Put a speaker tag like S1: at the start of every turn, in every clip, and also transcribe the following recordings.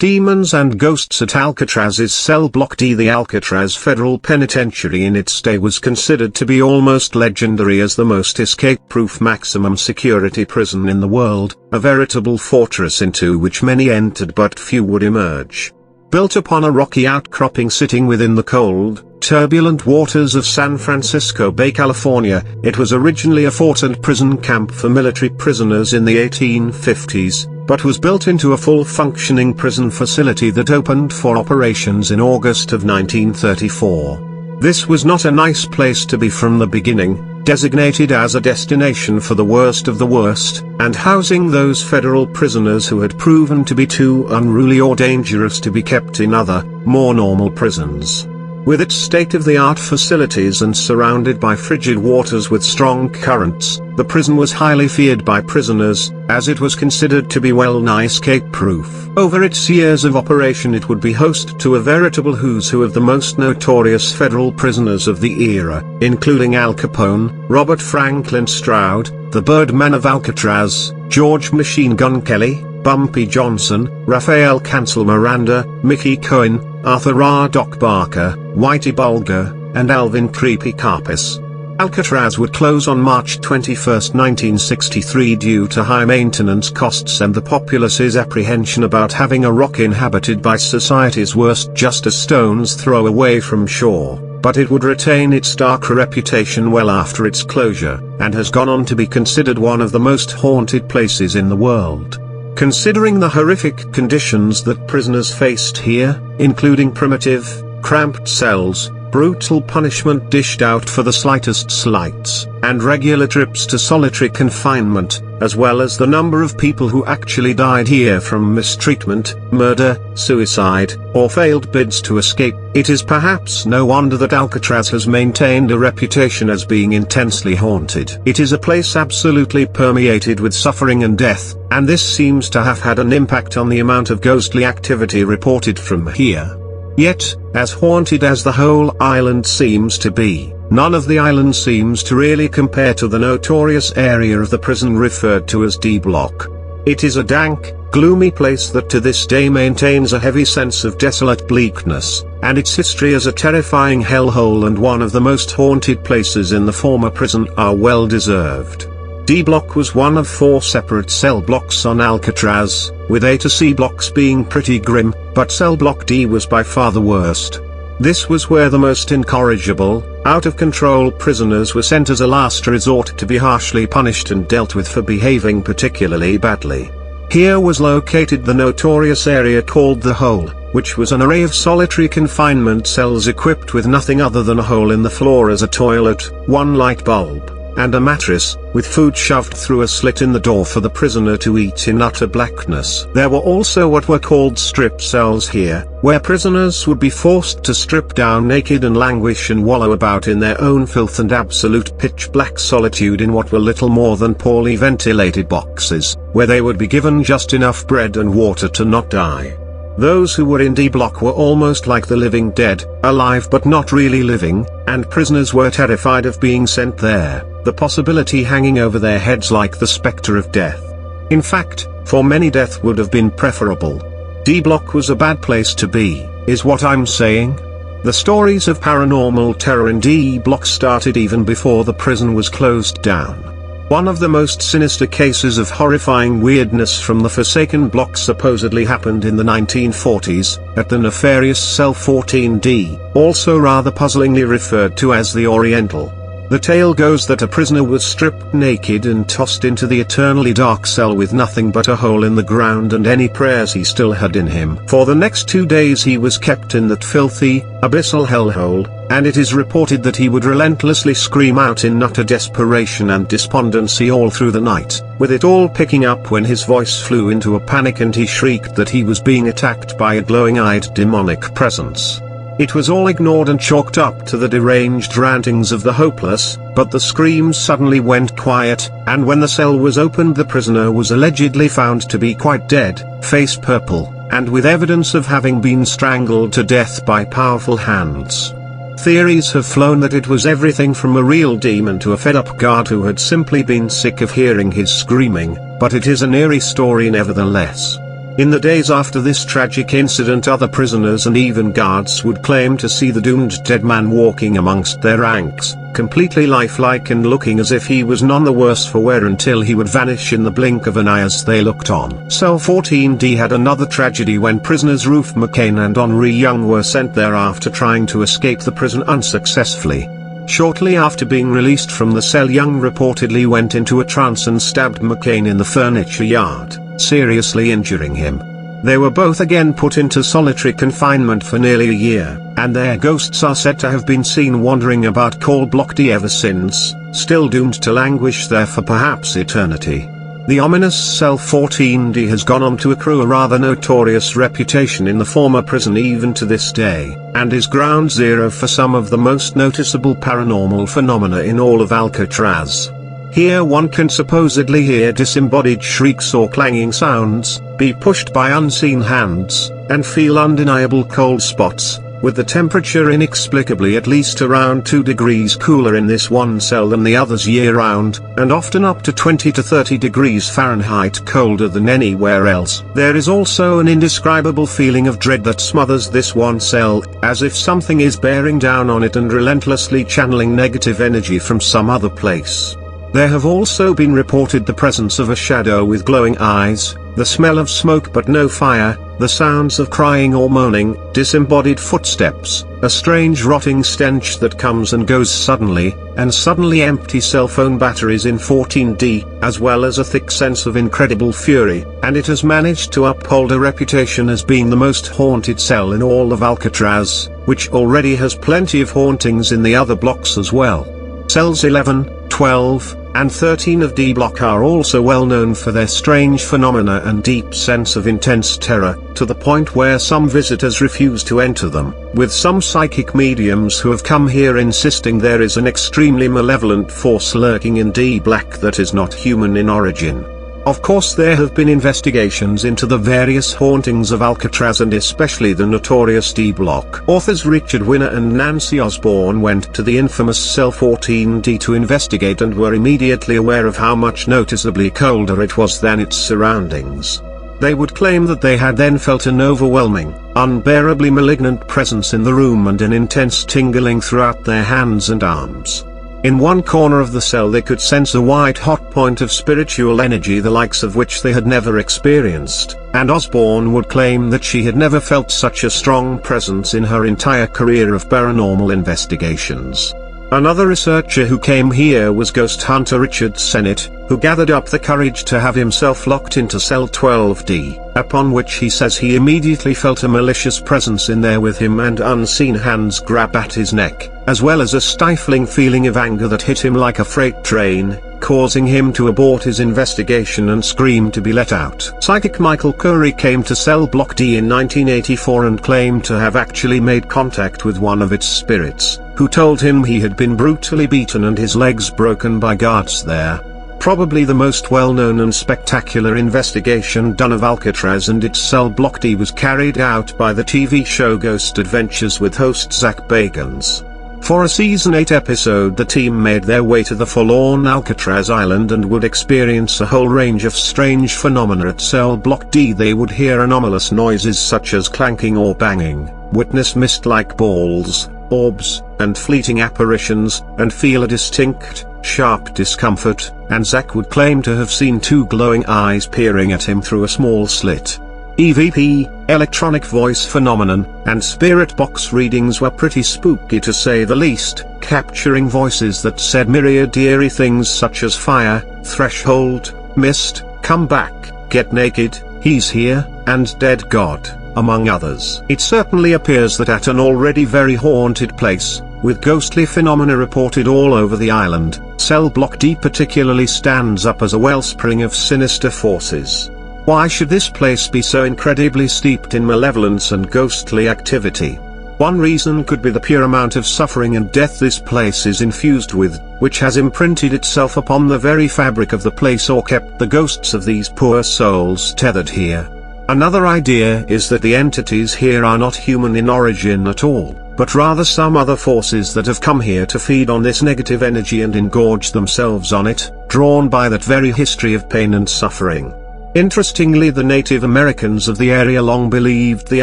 S1: Demons and Ghosts at Alcatraz's cell block D. The Alcatraz Federal Penitentiary in its day was considered to be almost legendary as the most escape-proof maximum security prison in the world, a veritable fortress into which many entered but few would emerge. Built upon a rocky outcropping sitting within the cold, turbulent waters of San Francisco Bay, California, it was originally a fort and prison camp for military prisoners in the 1850s, but was built into a full-functioning prison facility that opened for operations in August of 1934. This was not a nice place to be from the beginning, designated as a destination for the worst of the worst, and housing those federal prisoners who had proven to be too unruly or dangerous to be kept in other, more normal prisons. With its state-of-the-art facilities and surrounded by frigid waters with strong currents, the prison was highly feared by prisoners, as it was considered to be well-nigh escape-proof. Over its years of operation it would be host to a veritable who's who of the most notorious federal prisoners of the era, including Al Capone, Robert Franklin Stroud, the Birdman of Alcatraz, George Machine Gun Kelly, Bumpy Johnson, Raphael Cancel Miranda, Mickey Cohen, Arthur R. Doc Barker, Whitey Bulger, and Alvin Creepy Karpis. Alcatraz would close on March 21, 1963 due to high maintenance costs and the populace's apprehension about having a rock inhabited by society's worst just a stone's throw away from shore, but it would retain its dark reputation well after its closure, and has gone on to be considered one of the most haunted places in the world. Considering the horrific conditions that prisoners faced here, including primitive, cramped cells, brutal punishment dished out for the slightest slights, and regular trips to solitary confinement, as well as the number of people who actually died here from mistreatment, murder, suicide, or failed bids to escape, it is perhaps no wonder that Alcatraz has maintained a reputation as being intensely haunted. It is a place absolutely permeated with suffering and death, and this seems to have had an impact on the amount of ghostly activity reported from here. Yet, as haunted as the whole island seems to be, none of the island seems to really compare to the notorious area of the prison referred to as D Block. It is a dank, gloomy place that to this day maintains a heavy sense of desolate bleakness, and its history as a terrifying hellhole and one of the most haunted places in the former prison are well deserved. D Block was one of 4 separate cell blocks on Alcatraz, with A to C blocks being pretty grim, but cell block D was by far the worst. This was where the most incorrigible, out-of-control prisoners were sent as a last resort to be harshly punished and dealt with for behaving particularly badly. Here was located the notorious area called the Hole, which was an array of solitary confinement cells equipped with nothing other than a hole in the floor as a toilet, one light bulb, and a mattress, with food shoved through a slit in the door for the prisoner to eat in utter blackness. There were also what were called strip cells here, where prisoners would be forced to strip down naked and languish and wallow about in their own filth and absolute pitch-black solitude in what were little more than poorly ventilated boxes, where they would be given just enough bread and water to not die. Those who were in D Block were almost like the living dead, alive but not really living, and prisoners were terrified of being sent there, the possibility hanging over their heads like the specter of death. In fact, for many death would have been preferable. D Block was a bad place to be, is what I'm saying? The stories of paranormal terror in D Block started even before the prison was closed down. One of the most sinister cases of horrifying weirdness from the Forsaken Block supposedly happened in the 1940s, at the nefarious Cell 14D, also rather puzzlingly referred to as the Oriental. The tale goes that a prisoner was stripped naked and tossed into the eternally dark cell with nothing but a hole in the ground and any prayers he still had in him. For the next 2 days he was kept in that filthy, abyssal hellhole, and it is reported that he would relentlessly scream out in utter desperation and despondency all through the night, with it all picking up when his voice flew into a panic and he shrieked that he was being attacked by a glowing-eyed demonic presence. It was all ignored and chalked up to the deranged rantings of the hopeless, but the screams suddenly went quiet, and when the cell was opened the prisoner was allegedly found to be quite dead, face purple, and with evidence of having been strangled to death by powerful hands. Theories have flown that it was everything from a real demon to a fed-up guard who had simply been sick of hearing his screaming, but it is an eerie story nevertheless. In the days after this tragic incident, other prisoners and even guards would claim to see the doomed dead man walking amongst their ranks, completely lifelike and looking as if he was none the worse for wear, until he would vanish in the blink of an eye as they looked on. Cell 14D had another tragedy when prisoners Ruth McCain and Henri Young were sent there after trying to escape the prison unsuccessfully. Shortly after being released from the cell, Young reportedly went into a trance and stabbed McCain in the furniture yard, seriously injuring him. They were both again put into solitary confinement for nearly a year, and their ghosts are said to have been seen wandering about celblok D ever since, still doomed to languish there for perhaps eternity. The ominous Cell 14D has gone on to accrue a rather notorious reputation in the former prison even to this day, and is ground zero for some of the most noticeable paranormal phenomena in all of Alcatraz. Here one can supposedly hear disembodied shrieks or clanging sounds, be pushed by unseen hands, and feel undeniable cold spots, with the temperature inexplicably at least around 2 degrees cooler in this one cell than the others year-round, and often up to 20 to 30 degrees Fahrenheit colder than anywhere else. There is also an indescribable feeling of dread that smothers this one cell, as if something is bearing down on it and relentlessly channeling negative energy from some other place. There have also been reported the presence of a shadow with glowing eyes, the smell of smoke but no fire, the sounds of crying or moaning, disembodied footsteps, a strange rotting stench that comes and goes suddenly, and suddenly empty cell phone batteries in 14D, as well as a thick sense of incredible fury, and it has managed to uphold a reputation as being the most haunted cell in all of Alcatraz, which already has plenty of hauntings in the other blocks as well. Cells 11, 12, and 13 of D block are also well known for their strange phenomena and deep sense of intense terror, to the point where some visitors refuse to enter them, with some psychic mediums who have come here insisting there is an extremely malevolent force lurking in D block that is not human in origin. Of course, there have been investigations into the various hauntings of Alcatraz and especially the notorious D block. Authors Richard Winner and Nancy Osborne went to the infamous Cell 14D to investigate and were immediately aware of how much noticeably colder it was than its surroundings. They would claim that they had then felt an overwhelming, unbearably malignant presence in the room and an intense tingling throughout their hands and arms. In one corner of the cell they could sense a white-hot point of spiritual energy the likes of which they had never experienced, and Osborne would claim that she had never felt such a strong presence in her entire career of paranormal investigations. Another researcher who came here was ghost hunter Richard Sennett, who gathered up the courage to have himself locked into Cell 12D, upon which he says he immediately felt a malicious presence in there with him and unseen hands grab at his neck, as well as a stifling feeling of anger that hit him like a freight train, causing him to abort his investigation and scream to be let out. Psychic Michael Curry came to celblok D in 1984 and claimed to have actually made contact with one of its spirits, who told him he had been brutally beaten and his legs broken by guards there. Probably the most well-known and spectacular investigation done of Alcatraz and its celblok D was carried out by the TV show Ghost Adventures with host Zach Bagans. For a Season 8 episode, the team made their way to the forlorn Alcatraz Island and would experience a whole range of strange phenomena at celblok D. They would hear anomalous noises such as clanking or banging, witness mist-like balls, orbs, and fleeting apparitions, and feel a distinct, sharp discomfort, and Zack would claim to have seen 2 glowing eyes peering at him through a small slit. EVP, electronic voice phenomenon, and spirit box readings were pretty spooky to say the least, capturing voices that said myriad eerie things such as fire, threshold, mist, come back, get naked, he's here, and dead God, among others. It certainly appears that at an already very haunted place, with ghostly phenomena reported all over the island, celblok D particularly stands up as a wellspring of sinister forces. Why should this place be so incredibly steeped in malevolence and ghostly activity? One reason could be the pure amount of suffering and death this place is infused with, which has imprinted itself upon the very fabric of the place or kept the ghosts of these poor souls tethered here. Another idea is that the entities here are not human in origin at all, but rather some other forces that have come here to feed on this negative energy and engorge themselves on it, drawn by that very history of pain and suffering. Interestingly, the Native Americans of the area long believed the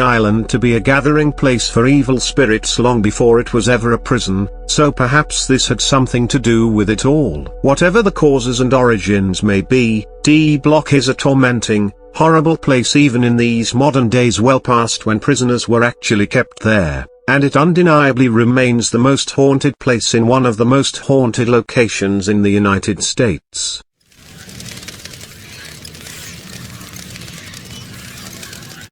S1: island to be a gathering place for evil spirits long before it was ever a prison, so perhaps this had something to do with it all. Whatever the causes and origins may be, D-block is a tormenting, horrible place even in these modern days, well past when prisoners were actually kept there, and it undeniably remains the most haunted place in one of the most haunted locations in the United States.